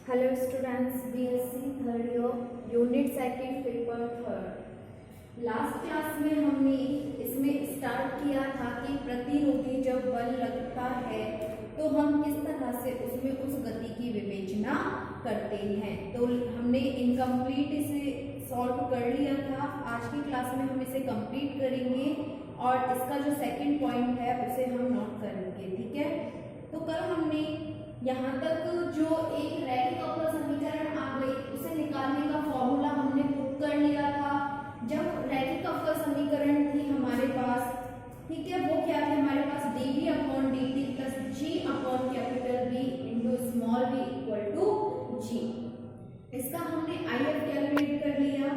Hello students, BSc third year unit second paper third. Last class में हमने इसमें start किया था कि प्रतिरोधी जब बल लगता है तो हम किस तरह से उसमें उस गति की विवेचना करते हैं। तो हमने इनकम्प्लीट इसे सॉल्व कर लिया था। आज की क्लास में हम इसे कंप्लीट करेंगे और इसका जो सेकंड पॉइंट है उसे हम नोट करेंगे। ठीक है, तो कल हमने यहाँ तक जो एक रैखिक अवकल समीकरण आ गई उसे निकालने का फॉर्मूला हमने पुट कर लिया था। जब रैखिक अवकल समीकरण थी हमारे पास, ठीक है, वो क्या थी हमारे पास dv upon dt plus g upon capital B into small v equal to g। इसका हमने IF कैलकुलेट कर लिया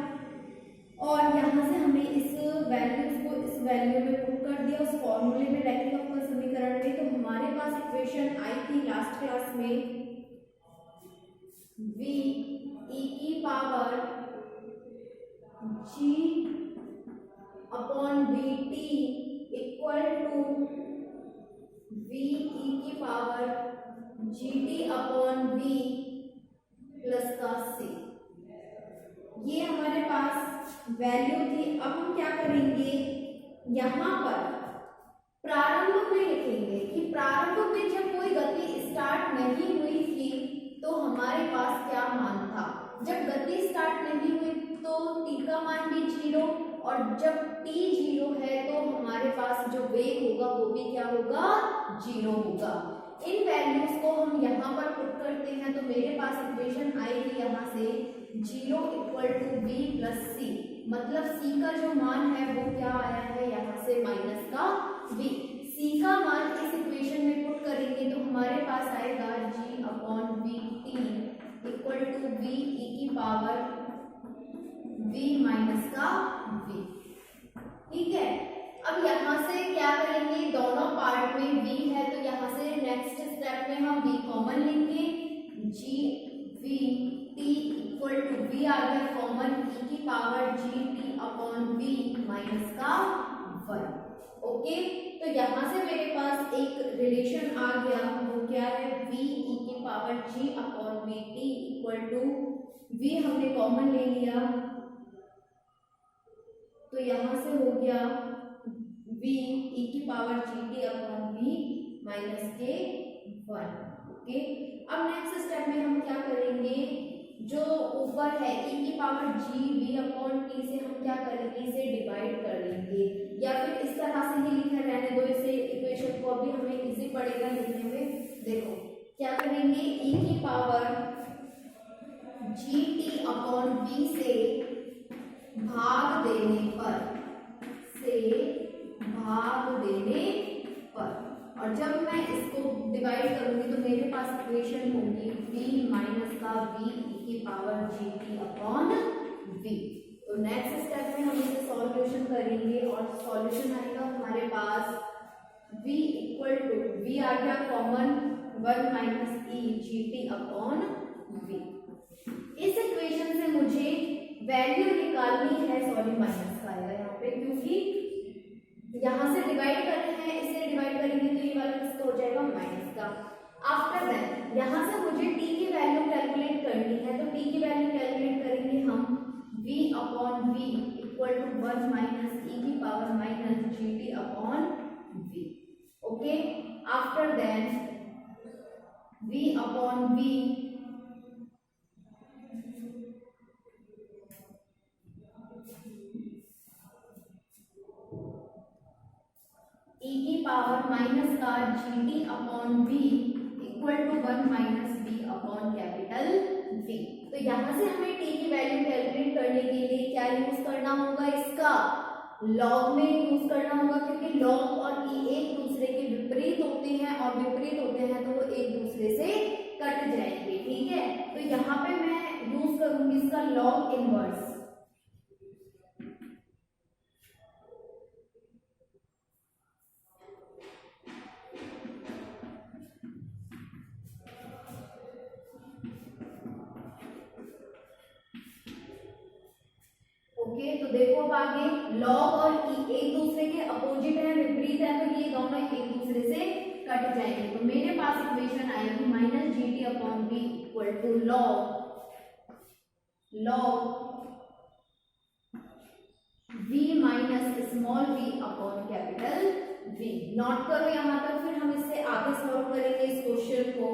और यहाँ से हमने इस वैल्यूज को इस वैल्यू में पुट कर दिया उस फॉर्मूले में रैखिक अवकल समीकरण में। तो हमारे पास इक्वेशन आई थी लास्ट क्लास में v e की power g upon dt equal to v e की power gt upon v plus का c। ये हमारे पास वैल्यू थी। अब हम क्या करेंगे, यहाँ पर प्रारंभ में लिखेंगे कि प्रारंभ में जब कोई गति स्टार्ट नहीं हुई थी तो हमारे पास क्या मान था। जब गति स्टार्ट नहीं हुई तो t का मान भी 0 और जब t 0 है तो हमारे पास जो वेग होगा वो भी क्या होगा, 0 होगा। इन वैल्यूज को हम यहाँ पर पुट करते हैं तो मेरे पास इक्वेशन आएगी यहाँ से 0 equal to v plus c। मतलब c का जो मान है वो क्या आया है यहाँ से माइनस का v। c का मान इस इक्वेशन में पुट करेंगे तो हमारे पास आएगा g upon v t equal to v e की पावर v माइनस का v। ठीक है, अब यहाँ से क्या करेंगे, दोनों पार्ट में v है तो यहाँ से नेक्स्ट स्टेप में हम v कॉमन लेंगे। g v t equal to v आ गया कॉमन e की power g t upon v minus का 1। ओके, तो यहाँ से मेरे पास एक रिलेशन आ गया, वो क्या है, v e की power g upon v t equal to v हमने कॉमन ले लिया तो यहाँ से हो गया v e की power G T upon v minus के 1। ओके, अब नेक्स्ट स्टेप में हम क्या करेंगे, जो ऊपर है e की power g v upon t से हम क्या करेंगे, इसे डिवाइड कर लेंगे या फिर इस तरह से ही लिखे रहने दो इसे इक्वेशन को, अभी हमें इजी पड़ेगा लिखने में। देखो क्या करेंगे, e की power g t upon v से भाग देने पर और जब मैं इसको डिवाइड करूंगी तो मेरे पास इक्वेशन होगी v माइनस का v e की power g t upon v। तो नेक्स्ट स्टेप में हम इसे सॉल्यूशन करेंगे और सॉल्यूशन आएगा हमारे पास v इक्वल टू v आ गया common 1 minus e g t upon v। इस इक्वेशन से मुझे वैल्यू निकालनी है, सॉरी माइनस का आएगा यहाँ पे क्योंकि यहाँ से डिवाइड कर रहे हैं, इसे डिवाइड करेंगे तो ये वाला किसका हो जाएगा, माइनस का। आफ्टर दैट यहाँ से मुझे t की वैल्यू कैलकुलेट करनी है तो t की वैल्यू कैलकुलेट करेंगे हम v upon v equal to 1 minus e की power minus g T upon v। Okay, after that v upon v e की पावर माइनस का g T upon v equal to 1 minus v upon capital V। तो यहाँ से हमें t की value calculate करने के लिए क्या यूज करना होगा, इसका लॉग में यूज करना होगा क्योंकि लॉग और e एक दूसरे के विपरीत होते हैं और विपरीत होते हैं तो वो एक दूसरे से कट जाएंगे। ठीक है, तो यहाँ पे मैं यूज करूंगी इसका लॉग इनवर्स। ओके, तो देखो अब आगे लॉग और ई एक दूसरे के अपोजिट है, विपरीत है, तो ये दोनों एक दूसरे से कट जाएंगे, तो मेरे पास इक्वेशन आएगी minus g T upon we equal to log v minus small v upon capital V। Note करो यहां तक, फिर हम इससे आगे सॉल्व करेंगे इस क्वेश्चन को।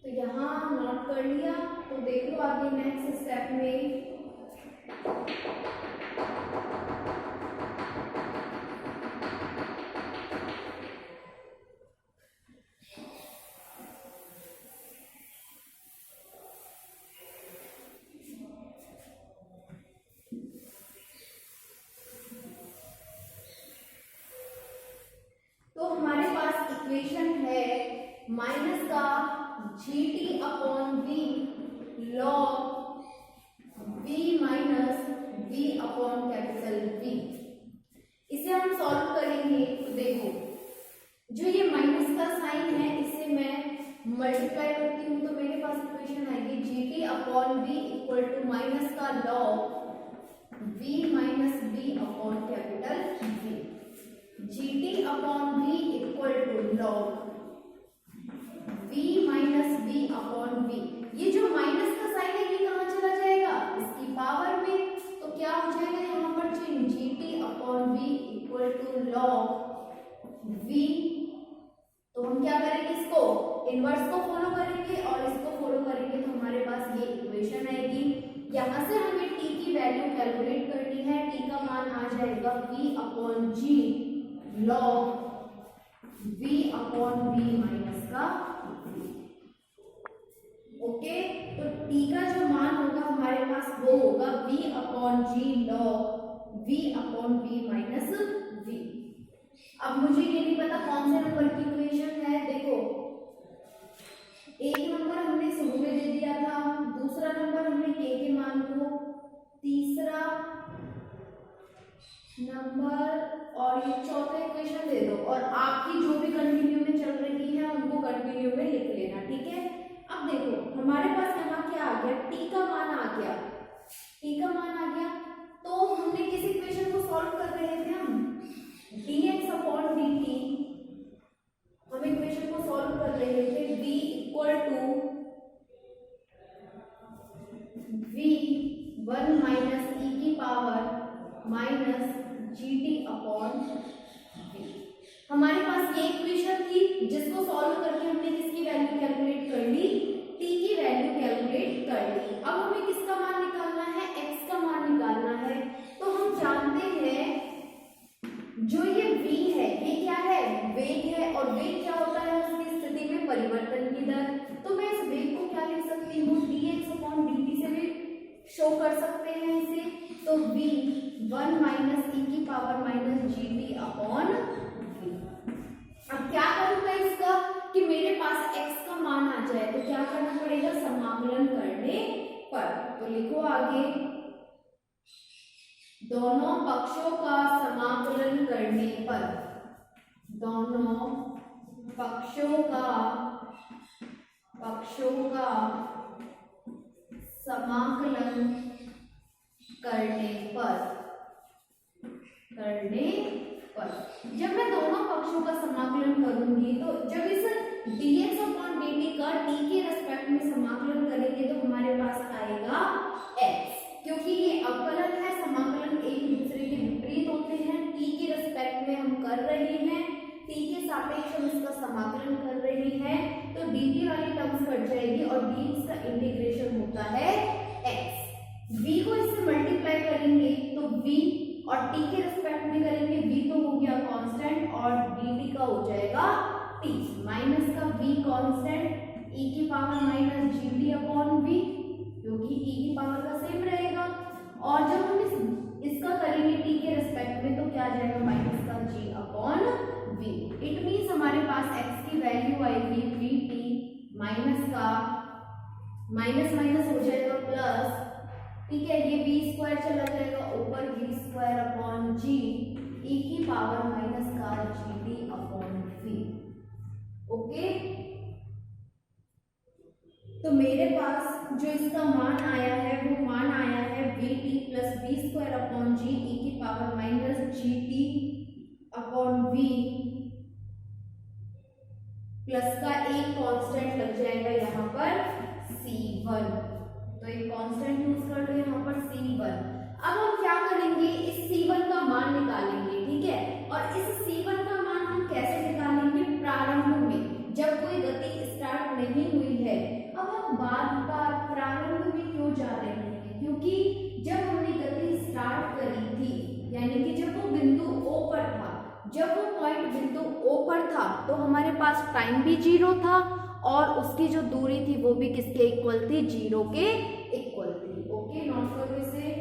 तो यहाँ नोट कर लिया, तो देखो आगे नेक्स्ट स्टेप में तो हमारे पास इक्वेशन है माइनस का g T upon v log we minus we upon capital v. इसे हम सॉल्व करेंगे। तो देखो जो ये माइनस का साइन है इसे मैं मल्टीप्लाई करती हूँ, तो मेरे पास इक्वेशन आएगी G T upon we equal to minus का log we minus we upon capital V. G T upon we equal to log v minus we upon V. ये जो माइनस का साइन है ये कहाँ चला जाएगा, इसकी पावर में, तो क्या हो जाएगा यहाँ पर चिन्ह g T upon we equal to log v। तो हम क्या करेंगे, इसको इनवर्स को फॉलो करेंगे और इसको फॉलो करेंगे, तो हमारे पास ये इक्वेशन आएगी। यहाँ से हमें t की वैल्यू कैलकुलेट करनी है, t का मान आ जाएगा v upon G log v upon v minus का। ओके, तो t का जो मान होगा हमारे पास वो होगा v upon G log v upon v minus v। अब मुझे ये नहीं पता कौन से नंबर की इक्वेशन है। देखो एक नंबर हमने शुरू में दे दिया था, दूसरा नंबर हमने k के मान को, तीसरा नंबर और ये चौथा इक्वेशन दे दो, और आपकी जो भी कंटिन्यू में चल रही है उनको कंटिन्यू में लिख लेना, ठीक है। अब देखो हमारे पास यहाँ क्या आ गया, t का मान आ गया, t का मान आ गया, तो हमने किस इक्वेशन को सॉल्व कर रहे थे हम, dx अपॉन dt, हम इक्वेशन को सॉल्व कर रहे थे v equal to v 1 minus e की हमारे पास ये इक्वेशन थी जिसको सॉल्व करके हमने किसकी वैल्यू कैलकुलेट कर ली, t की वैल्यू कैलकुलेट कर ली। अब हमें किसका मान निकालना है, x का मान निकालना है। तो हम जानते हैं जो ये v है ये क्या है, वेग है, और वेग क्या होता है, उसकी स्थिति में परिवर्तन की दर। तो मैं इस वेग को क्या लिख सकती हूँ, dx/dt से भी शो कर सकते हैं इसे। तो v 1 माइनस e की power minus gt upon v। अब क्या करूंगा इसका कि मेरे पास x का मान आ जाए तो क्या करना पड़ेगा, समाकलन करने पर। तो लिखो आगे, दोनों पक्षों का समाकलन करने पर, दोनों पक्षों का समाकलन करने पर जब मैं दोनों पक्षों का समाकलन करूंगी तो जब इस dx/dt का t के रेस्पेक्ट में समाकलन करेंगे तो हमारे पास आएगा x, क्योंकि ये अवकलन है, समाकलन एक दूसरे के विपरीत होते हैं। t के रेस्पेक्ट में हम कर रहे हैं, t के सापेक्ष हम इसका समाकलन कर रहे हैं, तो dt वाली टर्म्स कट जाएगी और dx का इंटीग्रेशन होता है x। v को इससे मल्टीप्लाई करेंगे तो v, और t के रेस्पेक्ट में करेंगे v तो हो गया कांस्टेंट और dt का हो जाएगा t, माइनस का v कांस्टेंट e की power minus gt upon v, क्योंकि e की पावर का सेम रहेगा। और जब हम इसका करेंगे t के रेस्पेक्ट में तो क्या आ जाएगा, माइनस का g upon v। It means हमारे पास x की वैल्यू आएगी vt, माइनस का माइनस माइनस हो जाएगा प्लस, ठीक है, ये v स्क्वायर चला जाएगा ऊपर, v square upon g e की पावर माइनस का gt अपॉन v। ओके, तो मेरे पास जो इसका मान आया है वो मान आया है vt plus v square upon g e की power minus gt upon v plus का एक कांस्टेंट लग जाएगा यहाँ पर c1, तो एक कांस्टेंट यूज कर लो यहाँ पर c1। अब हम क्या करेंगे, इस c1 का मान निकालेंगे, ठीक है। और इस c1 का मान हम कैसे निकालेंगे, प्रारंभ में जब कोई गति स्टार्ट नहीं हुई है। अब हम बार प्रारंभ में क्यों जा रहे हैं, क्योंकि जब हमने गति स्टार्ट करी थी, यानी कि जब वो बिंदु O पर था, जब वो पॉइंट बिंदु O पर था तो हमारे पास टाइम भी 0 था और उसकी जो दूरी थी वो भी किसके इक्वल थी, 0 के इक्वल थी। ओके, नोट करो इसे।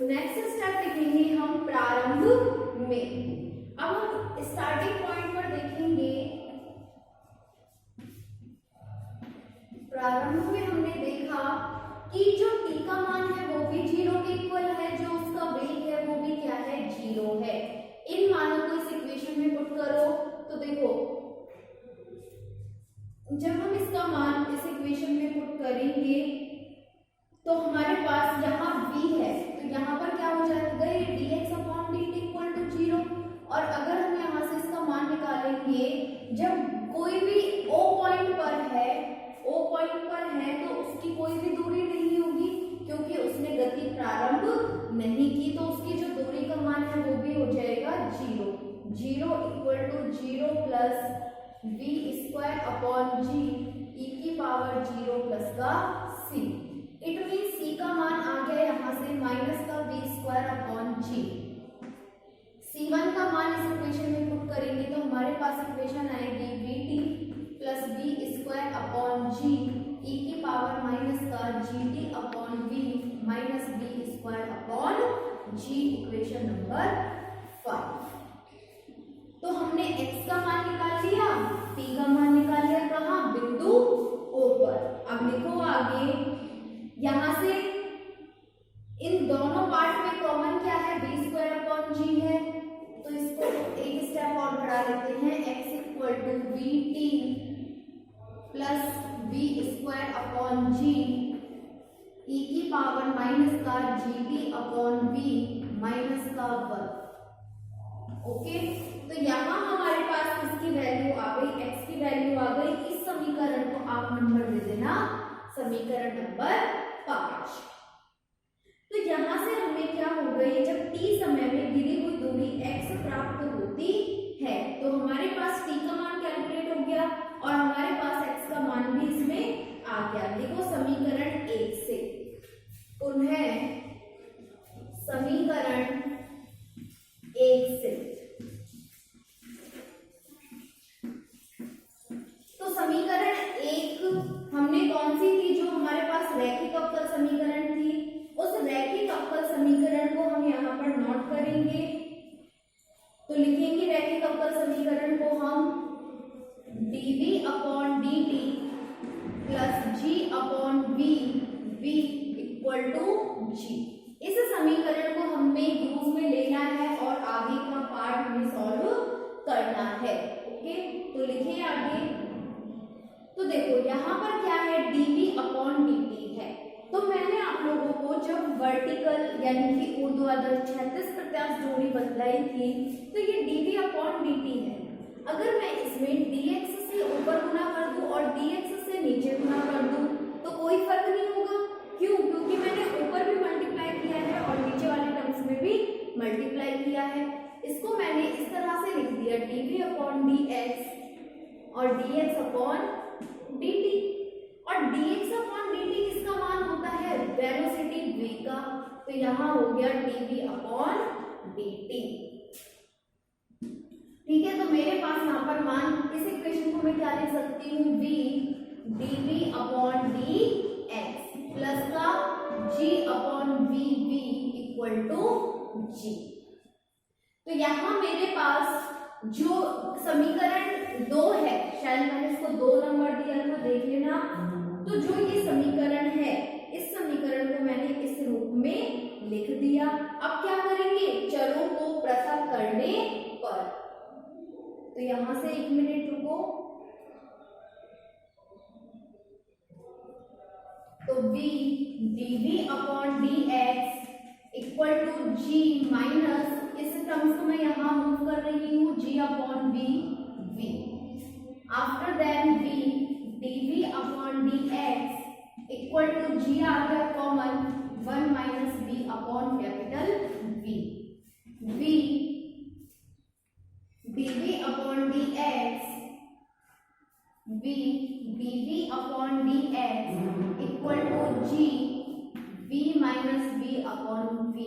नेक्स्ट स्टेप लिखेंगे हम प्रारंभ में। अब हम स्टार्टिंग पॉइंट पर देखेंगे। प्रारंभ में हमने देखा कि जो t का मान है वो भी 0 के इक्वल है, जो उसका वेग है वो भी क्या है, 0 है। इन मानों को इस इक्वेशन में पुट करो तो देखो जब हम इसका मान इस इक्वेशन में पुट करेंगे तो हमारे पास यहाँ v है, तो यहाँ पर क्या हो जाएगा, ये dx upon dt equal to 0। और अगर हम यहाँ से इसका मान निकालेंगे, जब कोई भी O पॉइंट पर है तो उसकी कोई भी दूरी नहीं होगी क्योंकि उसने गति प्रारंभ नहीं की, तो उसकी जो दूरी का मान है वो भी हो जाएगा 0। 0 equal to 0 plus v square upon g e की पावर 0 प्लस का c। इट मीन c का मान आ गया यहाँ से माइनस का v square upon g। c1 का मान इस इक्वेशन में पुट करेंगे तो हमारे पास इक्वेशन आएगी vt plus v square upon g e की पावर माइनस का gt upon v minus v square upon g, equation number 5। तो हमने x का मान निकाल लिया, t का मान निकाल लिया, कहाँ, बिंदु O पर। अब लिखो आगे, यहां से इन दोनों पार्ट में कॉमन क्या है, v स्क्वायर अपॉन g है, तो इसको एक स्टेप और बढ़ा लेते हैं, x equal to vt plus v square upon g e की पावर माइनस का gt अपॉन v माइनस का वर्ग। ओके, तो यहाँ हमारे पास इसकी वैल्यू आ गई, x की वैल्यू आ गई। इस समीकरण को आप नंबर दे देना समीकरण नंबर 5। तो यहाँ से हमें क्या हो गई, जब t समय में गिरी हुई दूरी x प्राप्त होती है तो हमारे पास t का मान कैलकुलेट हो गया और हमारे पास x का मान भी इसमें आ गया। देखो समीकरण 1 से पुनः समीकरण 1 से, तो समीकरण 1 हमने कौन सी थी, जो हमारे पास रैखिक अवकल समीकरण थी, उस रैखिक अवकल समीकरण को हम यहाँ पर नोट करेंगे। तो लिखेंगे रैखिक अवकल समीकरण को हम dv upon dt plus g upon v equal to g। इस समीकरण को हमें यूज में लेना है और आगे का पार्ट हमें सॉल्व करना है। ओके, तो लिखिए आगे। तो देखो यहाँ पर क्या है, dv अपॉन dt है, तो मैंने आप लोगों को जब वर्टिकल यानी कि ऊर्ध्वाधर क्षैतिज प्रत्यास्थ जोड़ी बतलाई थी तो ये dv अपॉन dt है। अगर मैं इसमें dx से ऊपर गुना कर दूं और dx से नीचे गुना कर दूं तो कोई फर्क नहीं होगा। क्यों? क्योंकि मैंने ऊपर भी मल्टीप्लाई किया है और नीचे वाले टर्म्स में भी मल्टीप्लाई किया है। इसको मैंने इस तरह से लिख दिया dv अपॉन dx और dx अपॉन dt। और dx अपॉन dt किसका मान होता है, वेलोसिटी v का, तो यहाँ हो गया dv अपॉन dt। ठीक है, तो मेरे पास यहाँ पर मान, इस इक्वेशन को मैं क्या लिख सकती हूँ, v dv upon dx plus का g upon vv equal to g। तो यहाँ मेरे पास जो समीकरण 2 है, शायद मैंने इसको 2 नंबर दिया था, देख लेना। तो जो ये समीकरण है, इस समीकरण को मैंने इस रूप में लिख दिया। अब क्या करेंगे, चरों को पृथक करने पर, तो यहां से 1 मिनट रुको। तो v dv upon dx equal to g minus, इस टर्म्स को मैं यहाँ मूव कर रही हूँ, g upon v। After then v dv upon dx equal to g आ गया common, 1 minus v upon capital V। v dv upon dx, v dv upon dx equal to g v minus v upon v।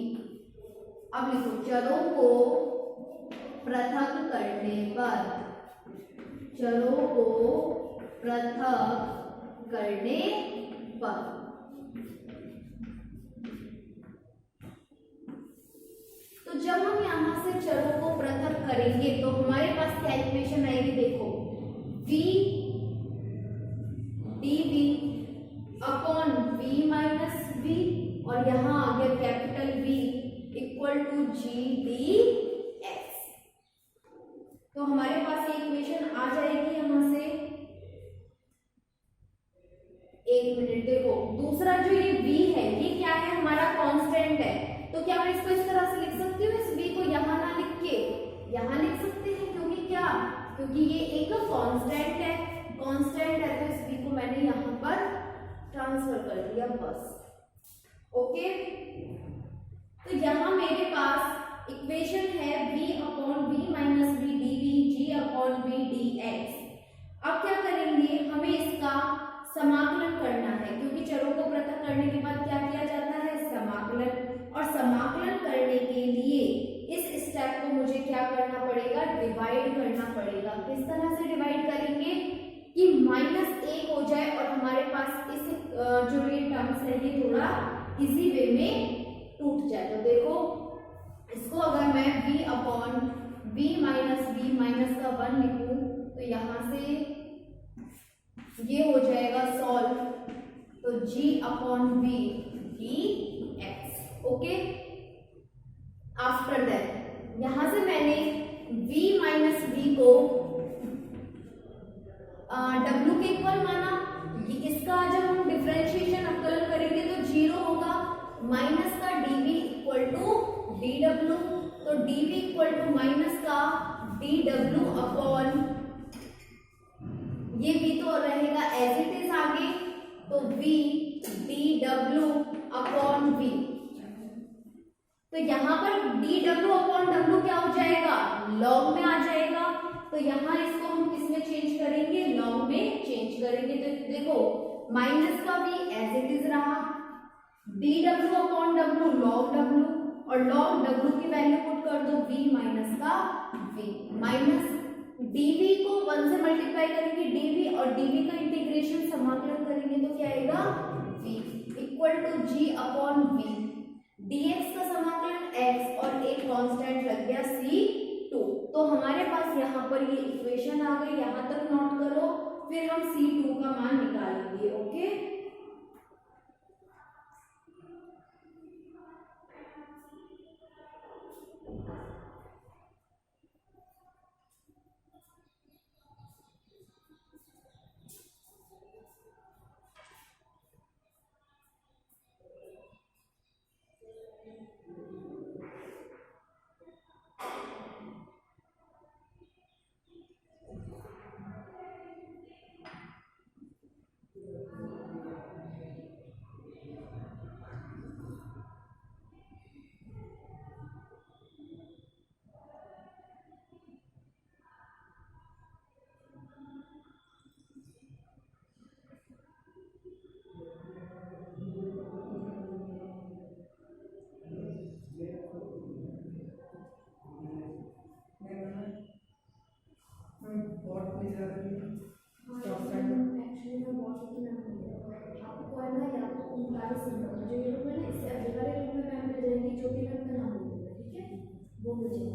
अब लिखो, चरों को पृथक करने पर, चरों को पृथक करने पर करेंगे तो हमारे पास क्या इक्वेशन आएगी, देखो v dv upon v minus v, और यहाँ आ गया capital V equal to g d x. तो हमारे पास ये इक्वेशन आ जाएगी यहां से। एक मिनट, देखो दूसरा जो ये v है ये क्या है, हमारा कांस्टेंट है, तो क्या मैं इसको इस तरह से लिख सकती हूँ, इस v को यहाँ ना लिख के यहाँ लिख सकते हैं, क्योंकि क्या, क्योंकि ये एक कांस्टेंट है, कांस्टेंट है, तो इस v को मैंने यहाँ पर ट्रांसफर कर दिया बस। ओके, तो यहाँ मेरे पास इक्वेशन है v upon v minus v dv g upon v dx। अब क्या करेंगे, हमें इसका समाकलन करना है, क्योंकि चरों को पृथक करने के बाद क्या किया जाता है, समाकलन। और समाकलन करने के लिए इस स्टेप को मुझे क्या करना पड़ेगा, डिवाइड करना पड़ेगा। किस तरह से डिवाइड करेंगे कि -1 हो जाए और हमारे पास इस जो ये टर्म्स है ये थोड़ा इजी वे में टूट जाए। तो देखो इसको अगर मैं v अपॉन v माइनस का 1 लिखूं तो यहां से ये हो जाएगा सॉल्व, तो g upon v dx। Okay, after that यहां से मैंने v माइनस v को w के इक्वल माना, इसका जब हम डिफरेंशिएशन अवकलन करेंगे तो 0 होगा, माइनस का dv इक्वल टू dw, तो dv इक्वल टू माइनस का dw अपॉन ये v तो रहेगा एज इट इज आगे, तो v dw अपॉन v। तो यहाँ पर dw अपॉन w क्या हो जाएगा, लॉग में आ जाएगा, तो यहाँ इसको हम किस में चेंज करेंगे, लॉग में चेंज करेंगे। तो देखो माइनस का v एज इट इज रहा, dw upon w log w, और लॉग w की वैल्यू पुट कर दो v माइनस का v, माइनस dv को 1 से मल्टीप्लाई करेंगे dv, और dv का इंटीग्रेशन समाकलन करेंगे तो क्या आएगा, v equal to g upon v, dx का समाकलन x और एक कांस्टेंट लग गया c2। तो हमारे पास यहाँ पर ये इक्वेशन आ गई, यहाँ तक नोट करो, फिर हम c2 का मान निकालेंगे। ओके, वो मुझे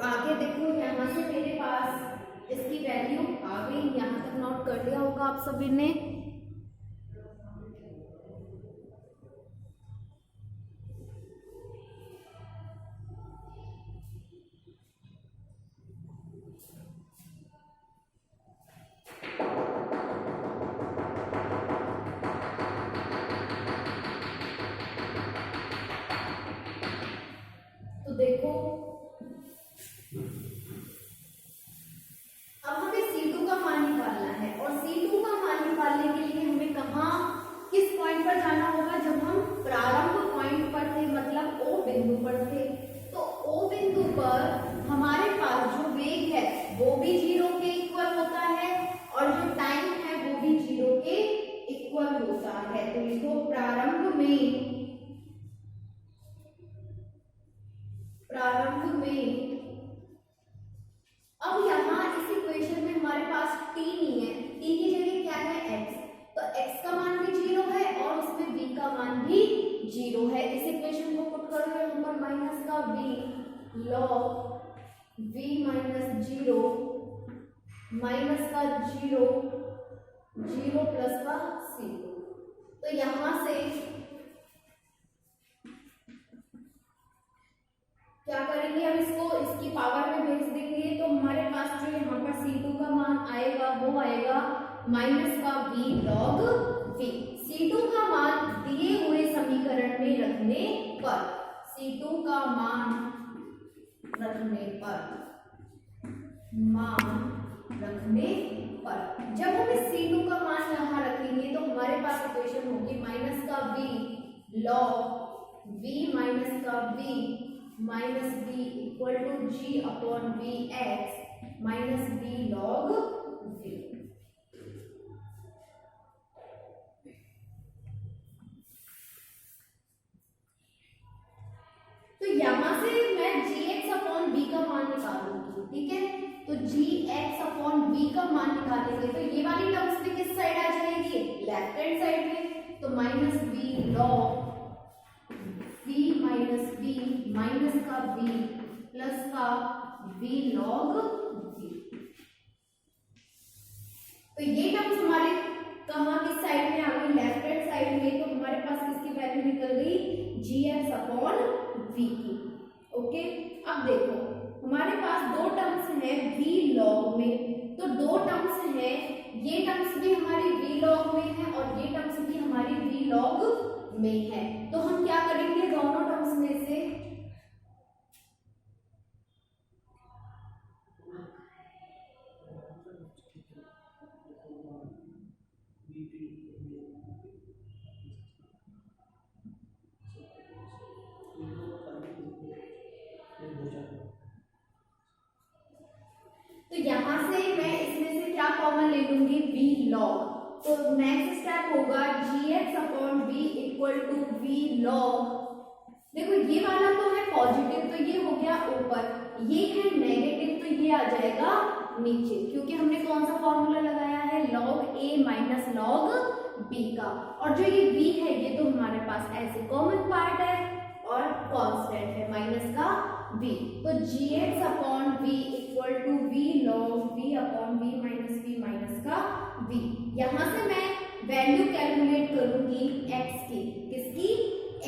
आगे देखो, यहाँ से मेरे पास इसकी वैल्यू आ गई, यहाँ तक नोट कर लिया होगा आप सभी ने। तो देखो अब हमें C2 का मान निकालना है, और C2 का मान निकालने का v log v minus 0 minus का 0 0 प्लस का c2। तो यहां से क्या करेंगे, हम इसको इसकी पावर में भेज देंगे तो हमारे पास जो यहाँ पर C2 का मान आएगा वो आएगा माइनस का v log v। C2 का मान दिए हुए समीकरण में रखने पर, C2 का मान रखने पर जब हम इस C2 का मान यहाँ रखेंगे तो हमारे पास इक्वेशन होगी माइनस का v log v माइनस का v minus b equal to g upon v x minus b log v। तो यहां से मैं gx अपॉन v का मान निकालूंगी, ठीक है। तो gx अपॉन v का मान निकालेंगे तो ये वाली टर्म्स भी किस साइड आ जाएगी, लेफ्ट हैंड साइड में। तो minus b log v minus b minus का v प्लस का v log v। तो ये टर्म्स हमारे कहाँ किस साइड में आ गई, लेफ्ट हैंड साइड में। तो हमारे पास किसकी वैल्यू निकल गई, gx अपॉन v की। ओके, अब देखो हमारे पास दो टर्म्स हैं v log में, तो दो टर्म्स हैं, ये टर्म्स भी हमारी v log में है और ये टर्म्स भी हमारी v log में है। तो हम क्या करेंगे, दोनों टर्म्स में से तो यहां से मैं इसमें से क्या कॉमन ले लूंगी, v log। तो नेक्स्ट स्टेप होगा gx upon v equal to v log। देखो ये वाला तो है पॉजिटिव तो ये हो गया ऊपर, ये है नेगेटिव तो ये आ जाएगा नीचे, क्योंकि हमने कौन सा फॉर्मूला लगाया है, log a minus log b का। और जो ये v है ये तो हमारे पास ऐसे कॉमन पार्ट है और कांस्टेंट है माइनस का v। तो gx upon v equal to v log v upon v minus का v। यहां से मैं वैल्यू कैलकुलेट करूंगी x की, किसकी,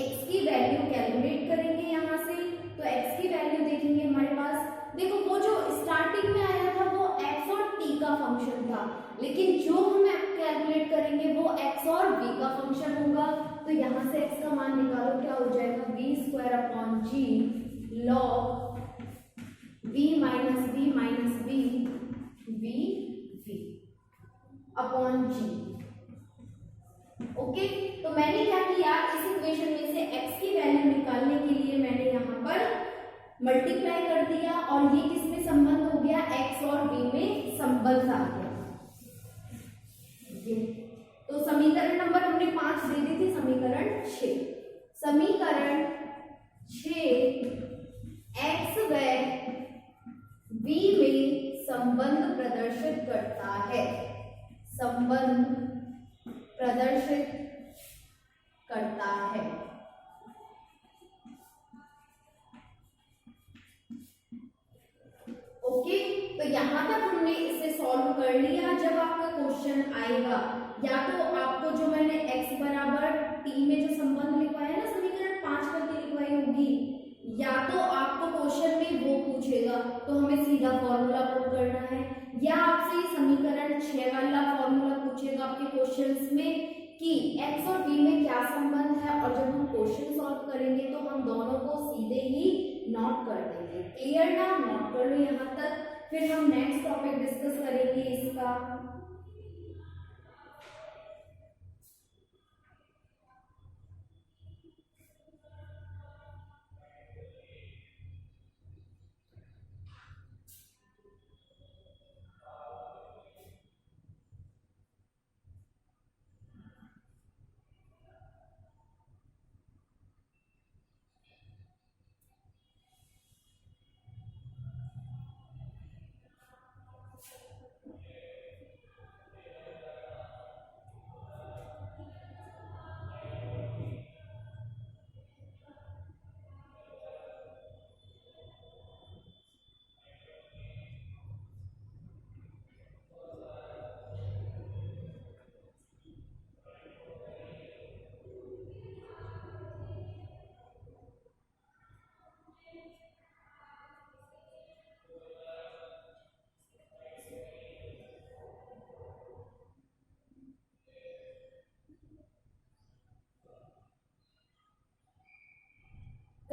x की वैल्यू कैलकुलेट करेंगे यहां से। तो x की वैल्यू देखेंगे हमारे पास, देखो वो जो स्टार्टिंग में आया था वो x और t का फंक्शन था, लेकिन जो हम कैलकुलेट करेंगे वो x और v का फंक्शन होगा। तो यहाँ से x का मान निकालो, क्या हो जाएगा, v square upon g log v minus b v upon g। Okay, तो मैंने क्या किया, इस इक्वेशन में से x की वैल्यू निकालने के लिए मैंने यहाँ पर मल्टीप्लाई कर दिया और ये किसमें संबंध हो गया, x और v में संबंध आ गया। तो समीकरण नंबर हमने 5 दे दी थी, समीकरण 6। समीकरण 6 x व v में संबंध प्रदर्शित करता है, संबंध प्रदर्शित करता है। ओके, तो यहां तक हमने इसे सॉल्व कर लिया। जब आपका क्वेश्चन आएगा, या तो आपको जो मैंने x बराबर t में जो संबंध लिखवाया ना, समीकरण 5 करके लिखवाई होगी, या तो आपको क्वेश्चन में वो पूछेगा तो हमें सीधा फॉर्मूला पुट करना है, या आपसे समीकरण 6 वाला फॉर्मूला पूछेगा आपके क्वेश्चंस में कि x और v में क्या संबंध है, और जब हम क्वेश्चन सॉल्व करेंगे तो हम दोनों को सीधे ही नोट कर देंगे। क्लियर ना, नोट कर लो यहाँ तक, फिर हम नेक्स्ट टॉपिक डिस्कस करेंगे इसका।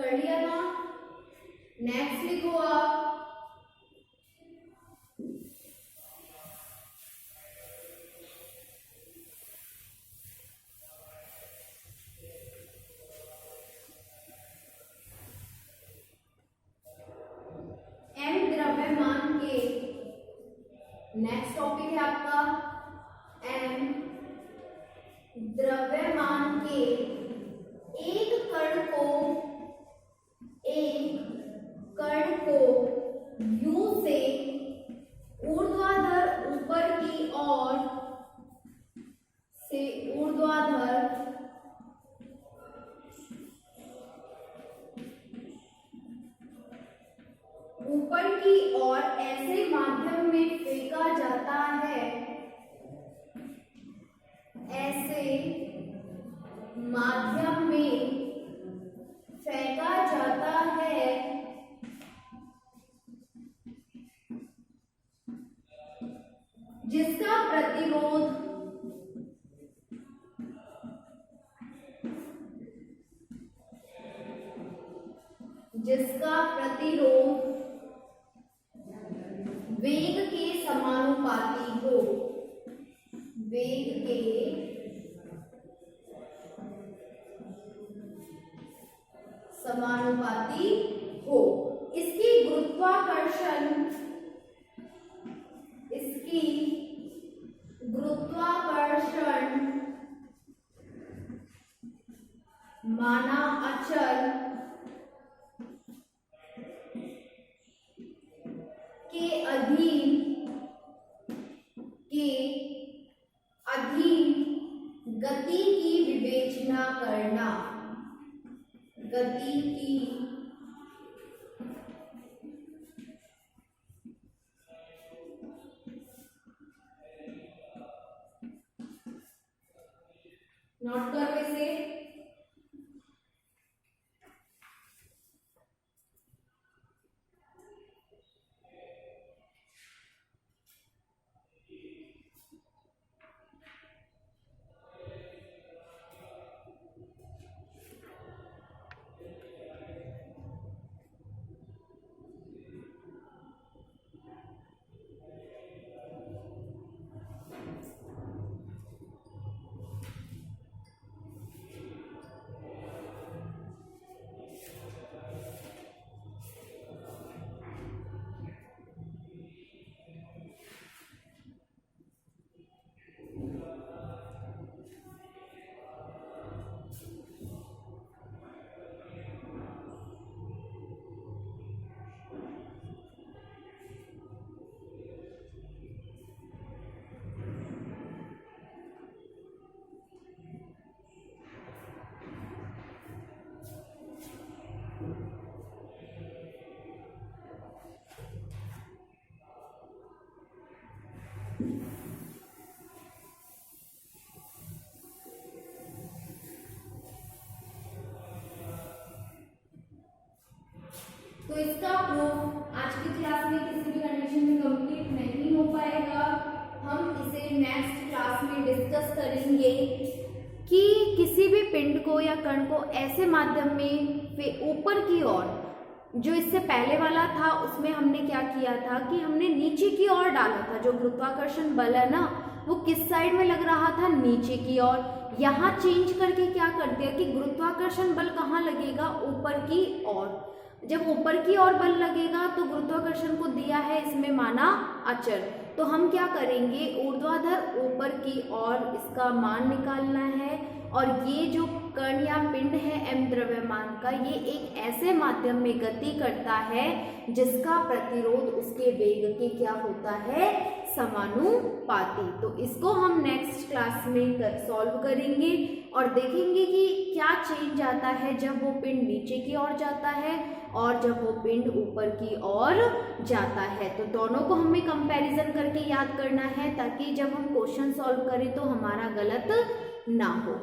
कर लिया था। नेक्स्ट लिखो आप m द्रव्यमान के, नेक्स्ट टॉपिक है आपका m द्रव्यमान के एक कण को u से ऊर्ध्वाधर ऊपर की ओर से ऊर्ध्वाधर ऊपर की ओर ऐसे माध्यम में फेंका जाता है, ऐसे माध्यम में फेंका जाता है जिसका प्रतिरोध वेग के समानुपाती हो, वेग के समानुपाती हो। इसकी गुरुत्वाकर्षण माना अचल के अधीन गति की विवेचना करना, गति की नोट कर वैसे तो इसका प्रूफ आज की क्लास में किसी भी कंडीशन में कंप्लीट नहीं हो पाएगा। हम इसे नेक्स्ट क्लास में डिस्कस करेंगे कि किसी भी पिंड को या कण को ऐसे माध्यम में ऊपर की ओर, जो इससे पहले वाला था उसमें हमने क्या किया था कि हमने नीचे की ओर डाला था। जो गुरुत्वाकर्षण बल है ना वो किस साइड में लग रहा था, नीचे की ओर। यहाँ चेंज करके क्या कर दिया कि गुरुत्वाकर्षण बल कहाँ लगेगा, ऊपर की ओर। जब ऊपर की ओर बल लगेगा तो गुरुत्वाकर्षण को दिया है इसमें माना अचल, तो हम क्या करेंगे ऊर्ध्वाधर ऊपर की ओर इसका मान निकालना है। और ये जो कण या पिंड है m द्रव्यमान का, ये एक ऐसे माध्यम में गति करता है जिसका प्रतिरोध उसके वेग के क्या होता है, समानुपाती। तो इसको हम नेक्स्ट क्लास में सॉल्व करेंगे और देखेंगे कि क्या चेंज आता है जब वो पिंड नीचे की ओर जाता है और जब वो पिंड ऊपर की ओर जाता है। तो दोनों को हमें कंपैरिजन करके याद करना है ताकि जब हम क्वेश्चन सॉल्व करें तो हमारा गलत ना हो।